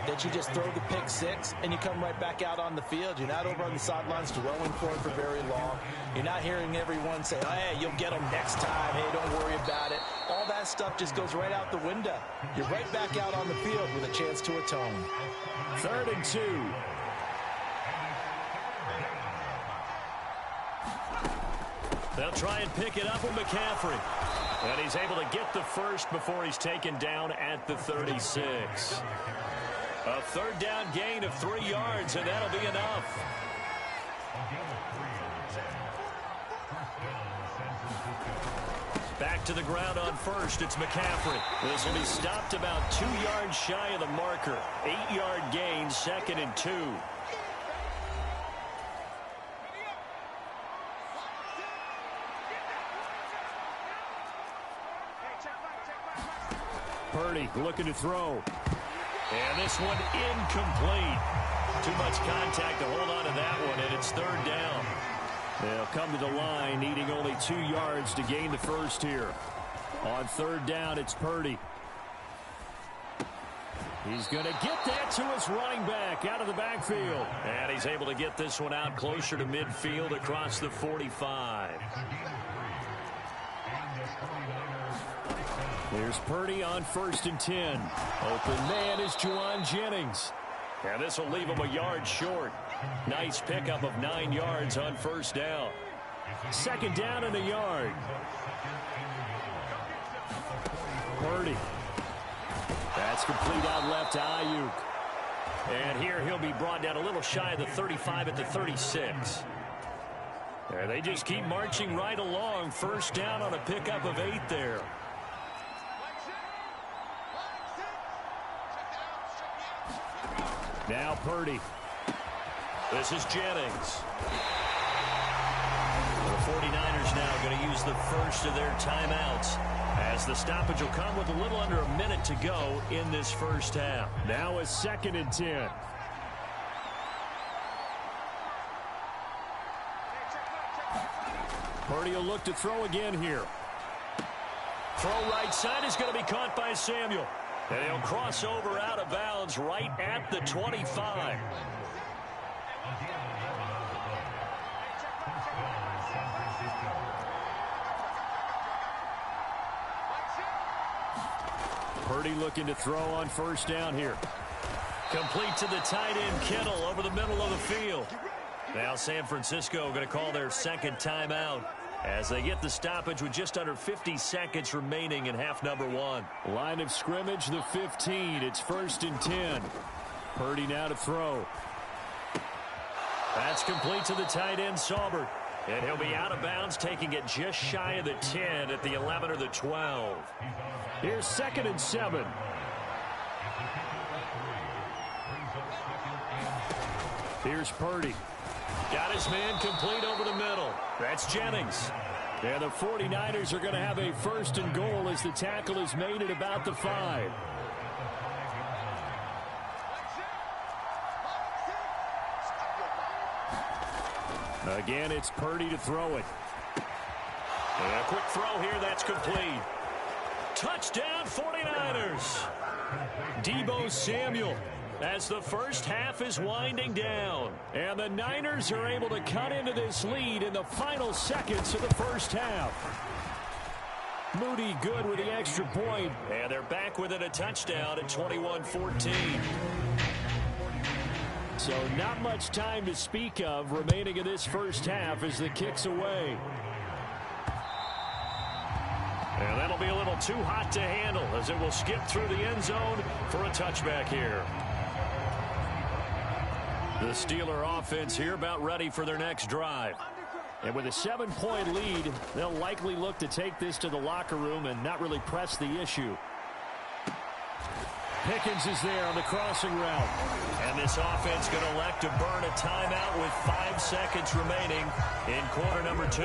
that you just throw the pick 6 and you come right back out on the field. You're not over on the sidelines dwelling for it for very long. You're not hearing everyone say, hey, you'll get them next time. Hey, don't worry about it. All that stuff just goes right out the window. You're right back out on the field with a chance to atone. 3rd and 2. They'll try and pick it up with McCaffrey. And he's able to get the first before he's taken down at the 36. A 3rd down gain of 3 yards, and that'll be enough. Back to the ground on 1st. It's McCaffrey. This will be stopped about 2 yards shy of the marker. 8-yard gain, 2nd and 2. Purdy looking to throw. And this one incomplete. Too much contact to hold on to that one, and it's 3rd down. They'll come to the line, needing only 2 yards to gain the first here. On third down, it's Purdy. He's going to get that to his running back out of the backfield. And he's able to get this one out closer to midfield across the 45. Here's Purdy on 1st and 10. Open man is Juwan Jennings. And this will leave him a yard short. Nice pickup of 9 yards on 1st down. 2nd down and a yard. Purdy. That's complete out left to Ayuk. And here he'll be brought down a little shy of the 35 at the 36. And they just keep marching right along. 1st down on a pickup of 8 there. Now Purdy. This is Jennings. The 49ers now going to use the first of their timeouts, as the stoppage will come with a little under a minute to go in this 1st half. Now a 2nd and 10. Purdy will look to throw again here. Throw right side is going to be caught by Samuel. And he'll cross over out of bounds right at the 25. Purdy looking to throw on 1st down here. Complete to the tight end, Kittle, over the middle of the field. Now San Francisco going to call their 2nd timeout as they get the stoppage with just under 50 seconds remaining in half number 1. Line of scrimmage, the 15. It's 1st and 10. Purdy now to throw. That's complete to the tight end, Saubert. And he'll be out of bounds, taking it just shy of the 10 at the 11 or the 12. Here's 2nd and 7. Here's Purdy. Got his man complete over the middle. That's Jennings. And the 49ers are going to have a 1st and goal as the tackle is made at about the 5. Again, it's Purdy to throw it. And a quick throw here, that's complete. Touchdown 49ers. Deebo Samuel, as the 1st half is winding down. And the Niners are able to cut into this lead in the final seconds of the 1st half. Moody good with the extra point. And they're back within a touchdown at 21-14. So not much time to speak of remaining in this 1st half as the kick's away. And that'll be a little too hot to handle as it will skip through the end zone for a touchback here. The Steeler offense here about ready for their next drive. And with a 7-point lead, they'll likely look to take this to the locker room and not really press the issue. Pickens is there on the crossing route. And this offense going to elect to burn a timeout with 5 seconds remaining in quarter number 2.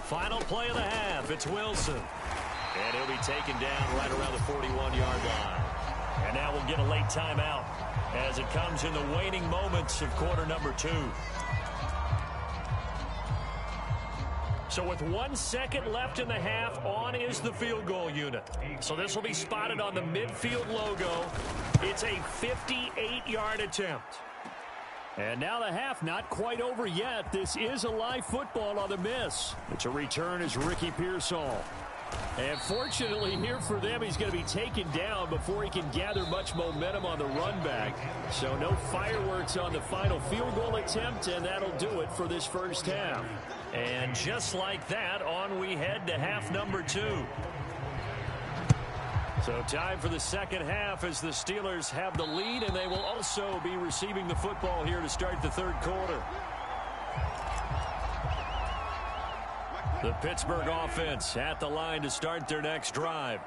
Final play of the half. It's Wilson. And he'll be taken down right around the 41-yard line. And now we'll get a late timeout as it comes in the waning moments of quarter number 2. So with 1 second left in the half, on is the field goal unit. So this will be spotted on the midfield logo. It's a 58-yard attempt. And now the half not quite over yet. This is a live football on the miss. It's a return as Ricky Pearsall. And fortunately here for them, he's going to be taken down before he can gather much momentum on the run back. So no fireworks on the final field goal attempt, and that'll do it for this 1st half. And just like that, on we head to half number 2. So time for the 2nd half as the Steelers have the lead, and they will also be receiving the football here to start the 3rd quarter. The Pittsburgh offense at the line to start their next drive.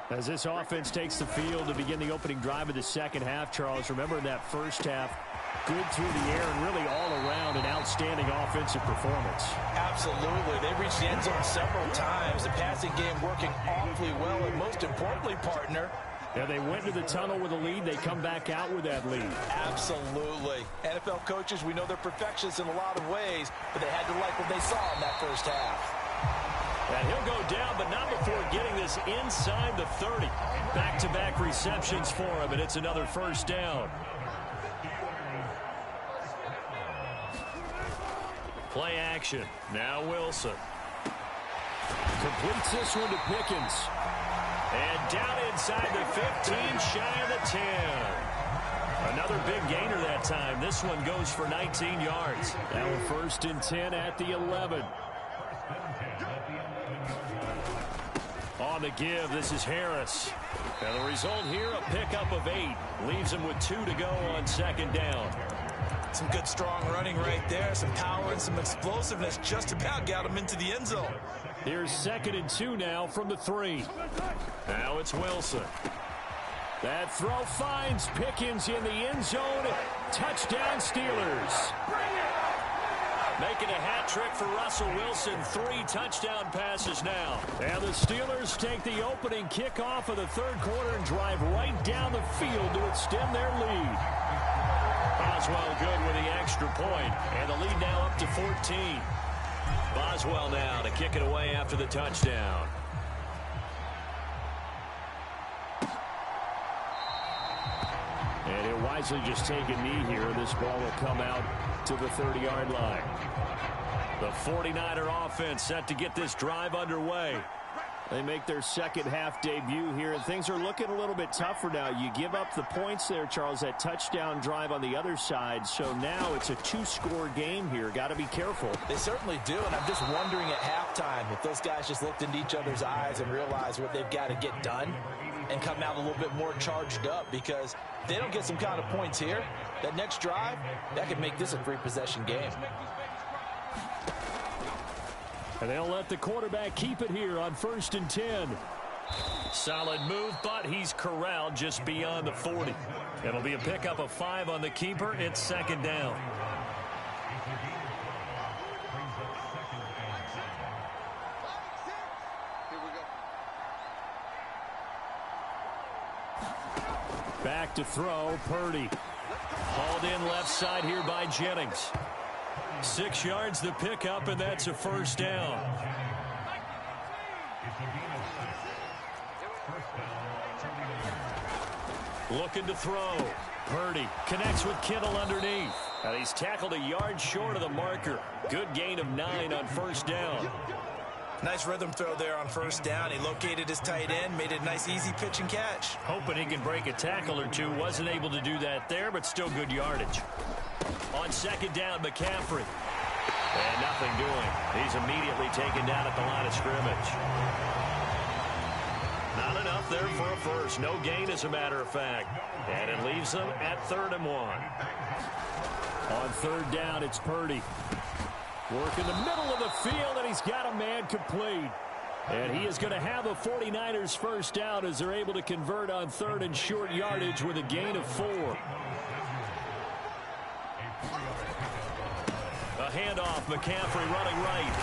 As this offense takes the field to begin the opening drive of the 2nd half, Charles, remember in that 1st half, good through the air and really all around an outstanding offensive performance. Absolutely. They reached the end zone several times. The passing game working awfully well. And most importantly, partner, Yeah, they went to the tunnel with a lead. They come back out with that lead. Absolutely. NFL coaches, we know they're perfectionists in a lot of ways, but they had to like what they saw in that first half. And he'll go down, but not before getting this inside the 30. Back-to-back receptions for him, and it's another first down. Play action. Now Wilson. Completes this one to Pickens. And down inside the 15, shy of the 10. Another big gainer that time. This one goes for 19 yards. Now a 1st and 10 at the 11. On the give, this is Harris. And the result here, a pickup of 8. Leaves him with 2 to go on 2nd down. Some good strong running right there. Some power and some explosiveness just about got him into the end zone. Here's 2nd and 2 now from the 3. Now it's Wilson. That throw finds Pickens in the end zone. Touchdown Steelers. Making a hat trick for Russell Wilson. 3 touchdown passes now. And the Steelers take the opening kickoff of the 3rd quarter and drive right down the field to extend their lead. Boswell good with the extra point. And the lead now up to 14. Boswell now to kick it away after the touchdown. And he'll wisely just take a knee here. This ball will come out to the 30-yard line. The 49er offense set to get this drive underway. They make their 2nd half debut here, and things are looking a little bit tougher now. You give up the points there, Charles, that touchdown drive on the other side. So now it's a 2-score game here. Got to be careful. They certainly do, and I'm just wondering at halftime if those guys just looked into each other's eyes and realized what they've got to get done and come out a little bit more charged up, because if they don't get some kind of points here, that next drive, that could make this a 3-possession game. And they'll let the quarterback keep it here on 1st and 10. Solid move, but he's corralled just beyond the 40. It'll be a pickup of 5 on the keeper. It's 2nd down. Back to throw, Purdy. Hauled in left side here by Jennings. 6 yards the pickup, and that's a 1st down. Looking to throw. Purdy connects with Kittle underneath. And he's tackled a yard short of the marker. Good gain of 9 on 1st down. Nice rhythm throw there on 1st down. He located his tight end, made it a nice easy pitch and catch. Hoping he can break a tackle or two. Wasn't able to do that there, but still good yardage. On 2nd down, McCaffrey. And nothing doing. He's immediately taken down at the line of scrimmage. Not enough there for a first. No gain, as a matter of fact. And it leaves them at 3rd and 1. On 3rd down, it's Purdy. Work in the middle of the field, and he's got a man complete. And he is going to have a 49ers 1st down as they're able to convert on 3rd and short yardage with a gain of 4. A handoff, McCaffrey running right.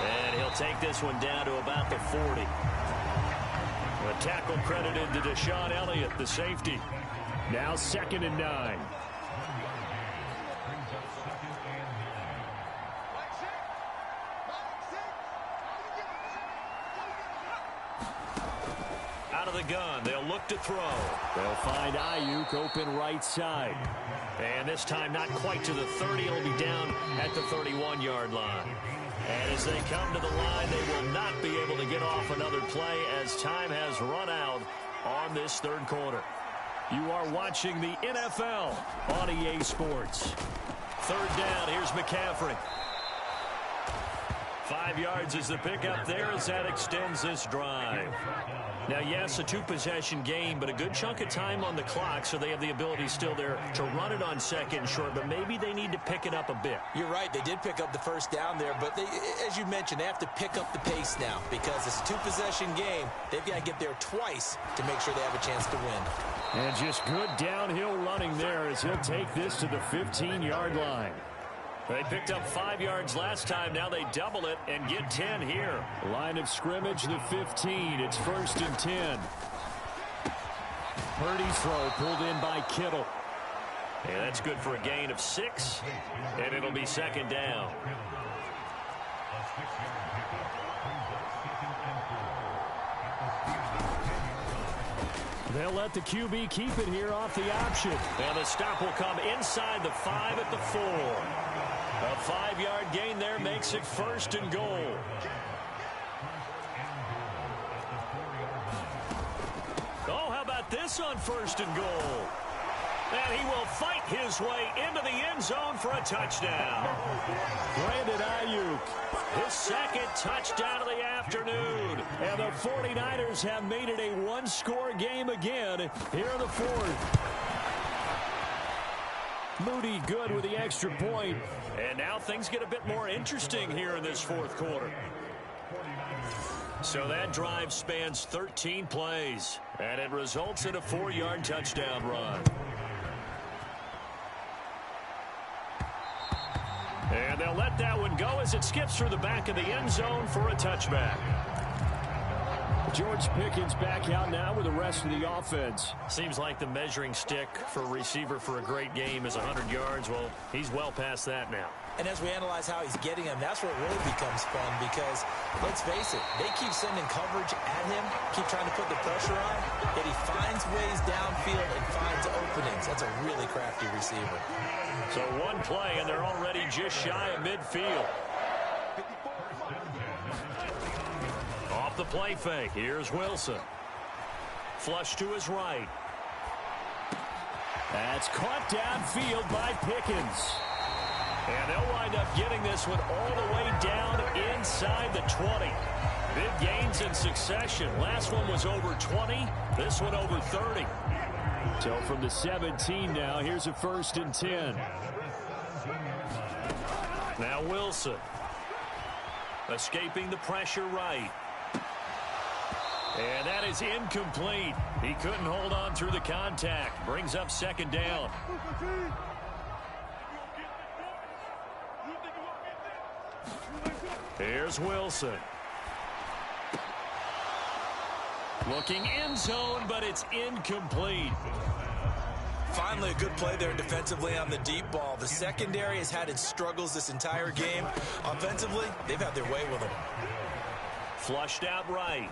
And he'll take this one down to about the 40. A tackle credited to Deshaun Elliott, the safety. Now 2nd and 9. Out of the gun, they'll look to throw. They'll find Ayuk open right side. And this time not quite to the 30. It'll be down at the 31-yard line. And as they come to the line, they will not be able to get off another play as time has run out on this 3rd quarter. You are watching the NFL on EA Sports. 3rd down, here's McCaffrey. 5 yards is the pickup there as that extends this drive. Now, yes, a 2-possession game, but a good chunk of time on the clock, so they have the ability still there to run it on 2nd and short, but maybe they need to pick it up a bit. You're right. They did pick up the 1st down there, but they, as you mentioned, they have to pick up the pace now because it's a 2-possession game. They've got to get there twice to make sure they have a chance to win. And just good downhill running there as he'll take this to the 15-yard line. They picked up 5 yards last time. Now they double it and get 10 here. Line of scrimmage, the 15. It's 1st and 10. Purdy's throw pulled in by Kittle. And that's good for a gain of 6, and it'll be second down. They'll let the QB keep it here off the option. And the stop will come inside the 5 at the 4. A 5-yard gain there makes it first and goal. Oh, how about this on first and goal? And he will fight his way into the end zone for a touchdown. Brandon Ayuk, his second touchdown of the afternoon. And the 49ers have made it a one-score game again here in the fourth. Moody good with the extra point. And now things get a bit more interesting here in this fourth quarter. So that drive spans 13 plays. And it results in a 4-yard touchdown run. And they'll let that one go as it skips through the back of the end zone for a touchback. George Pickens back out now with the rest of the offense. Seems like the measuring stick for a receiver for a great game is 100 yards. Well, he's well past that now. And as we analyze how he's getting them, that's where it really becomes fun because, let's face it, they keep sending coverage at him, keep trying to put the pressure on, yet he finds ways downfield and finds openings. That's a really crafty receiver. So one play, and they're already just shy of midfield. Off the play fake, here's Wilson. Flush to his right. That's caught downfield by Pickens. And they'll wind up getting this one all the way down inside the 20. Big gains in succession. Last one was over 20. This one over 30. So from the 17 now, here's a 1st and 10. Now Wilson. Escaping the pressure right. And that is incomplete. He couldn't hold on through the contact. Brings up second down. Here's Wilson. Looking end zone, but it's incomplete. Finally, a good play there defensively on the deep ball. The secondary has had its struggles this entire game. Offensively, they've had their way with him. Flushed out right.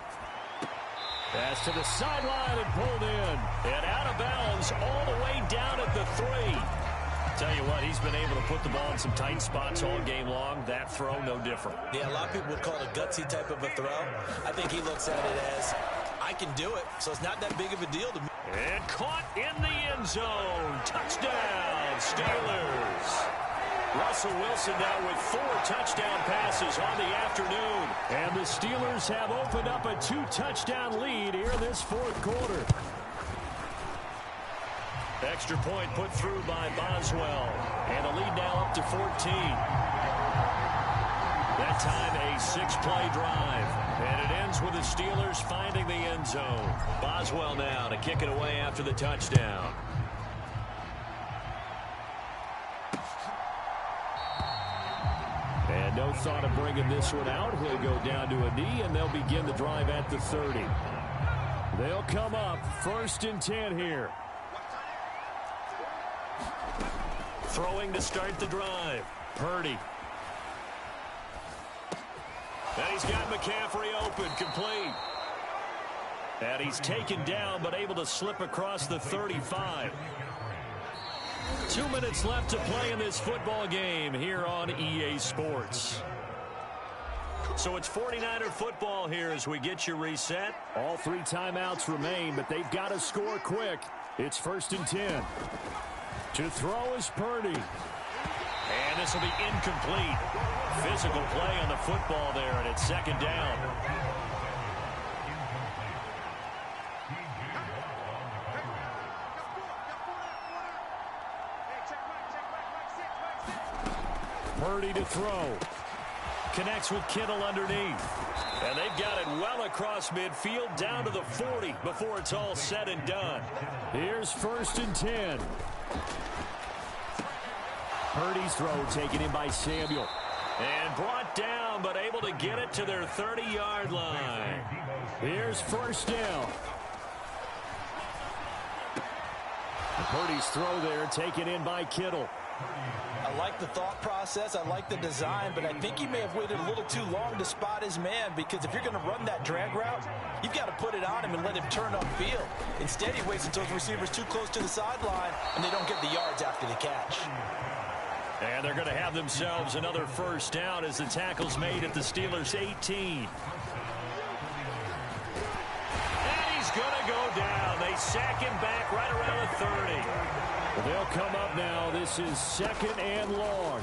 Pass to the sideline and pulled in. And out of bounds all the way down at the 3. Tell you what, he's been able to put the ball in some tight spots all game long. That throw, no different. Yeah, a lot of people would call it a gutsy type of a throw. I think he looks at it as, I can do it, so it's not that big of a deal to me. And caught in the end zone. Touchdown, Steelers. Russell Wilson now with 4 touchdown passes on the afternoon. And the Steelers have opened up a 2-touchdown lead here in this fourth quarter. Extra point put through by Boswell. And the lead now up to 14. That time a 6-play drive. And it ends with the Steelers finding the end zone. Boswell now to kick it away after the touchdown. And no thought of bringing this one out. He'll go down to a knee, and they'll begin the drive at the 30. They'll come up 1st and 10 here. Throwing to start the drive. Purdy. And he's got McCaffrey open, complete. And he's taken down, but able to slip across the 35. 2 minutes left to play in this football game here on EA Sports. So it's 49er football here as we get you reset. All 3 timeouts remain, but they've got to score quick. It's 1st and 10. To throw is Purdy. And this will be incomplete. Physical play on the football there, and it's second down. Purdy to throw. Connects with Kittle underneath. And they've got it well across midfield down to the 40 before it's all said and done. Here's 1st and 10. Purdy's throw taken in by Samuel. And brought down, but able to get it to their 30-yard line. Here's 1st down. Purdy's throw there taken in by Kittle. I like the thought process. I like the design, but I think he may have waited a little too long to spot his man, because if you're going to run that drag route, you've got to put it on him and let him turn upfield. Instead, he waits until his receiver's too close to the sideline, and they don't get the yards after the catch. And they're going to have themselves another first down as the tackle's made at the Steelers' 18. And he's going to go down. They sack him back right around the 30. Well, they'll come up now. This is 2nd and long.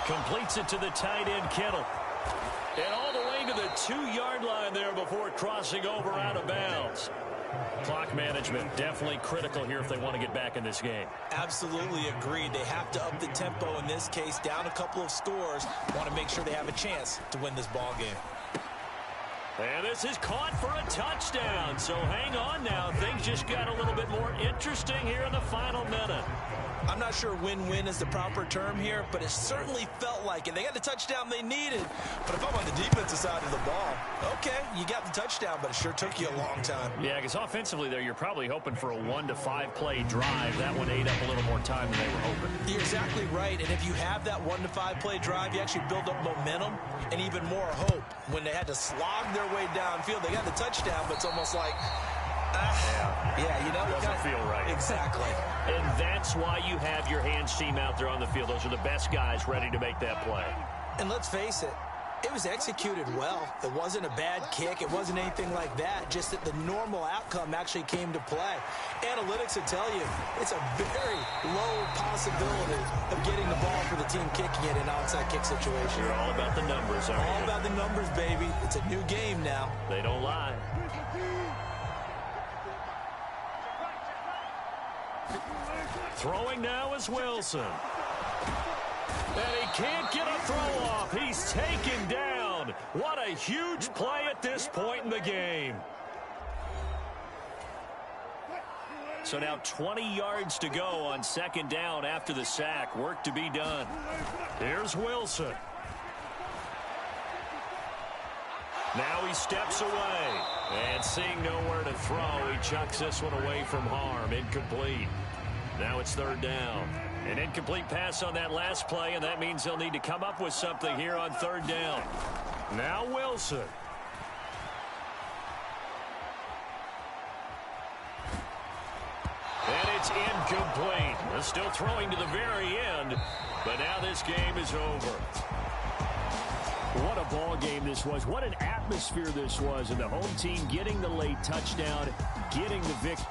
Completes it to the tight end, Kittle. And all the way to the 2-yard line there before crossing over out of bounds. Clock management definitely critical here if they want to get back in this game. Absolutely agreed. They have to up the tempo in this case, down a couple of scores. Want to make sure they have a chance to win this ball game. And this is caught for a touchdown. So hang on now. Things just got a little bit more interesting here in the final minute. I'm not sure win-win is the proper term here, but it certainly felt like it. They got the touchdown they needed. But if I'm on the defensive side of the ball, okay, you got the touchdown, but it sure took you a long time. Yeah, because offensively there, you're probably hoping for a 1 to 5 play drive. That one ate up a little more time than they were hoping. You're exactly right, and if you have that 1 to 5 play drive, you actually build up momentum and even more hope. When they had to slog their way downfield, they got the touchdown, but it's almost like, yeah, you know, doesn't feel right. Exactly. And that's why you have your hands team out there on the field. Those are the best guys ready to make that play. And let's face it, it was executed well. It wasn't a bad kick. It wasn't anything like that. Just that the normal outcome actually came to play. Analytics will tell you it's a very low possibility of getting the ball for the team kicking it in an onside kick situation. You're all about the numbers, aren't you? All about the numbers, baby. It's a new game now. They don't lie. Throwing now is Wilson. And he can't get a throw off. He's taken down. What a huge play at this point in the game. So now 20 yards to go on 2nd down after the sack. Work to be done. Here's Wilson. Now he steps away. And seeing nowhere to throw, he chucks this one away from harm. Incomplete. Now it's 3rd down. An incomplete pass on that last play, and that means they'll need to come up with something here on 3rd down. Now Wilson. And it's incomplete. They're still throwing to the very end, but now this game is over. What a ball game this was. What an atmosphere this was. And the home team getting the late touchdown, getting the victory.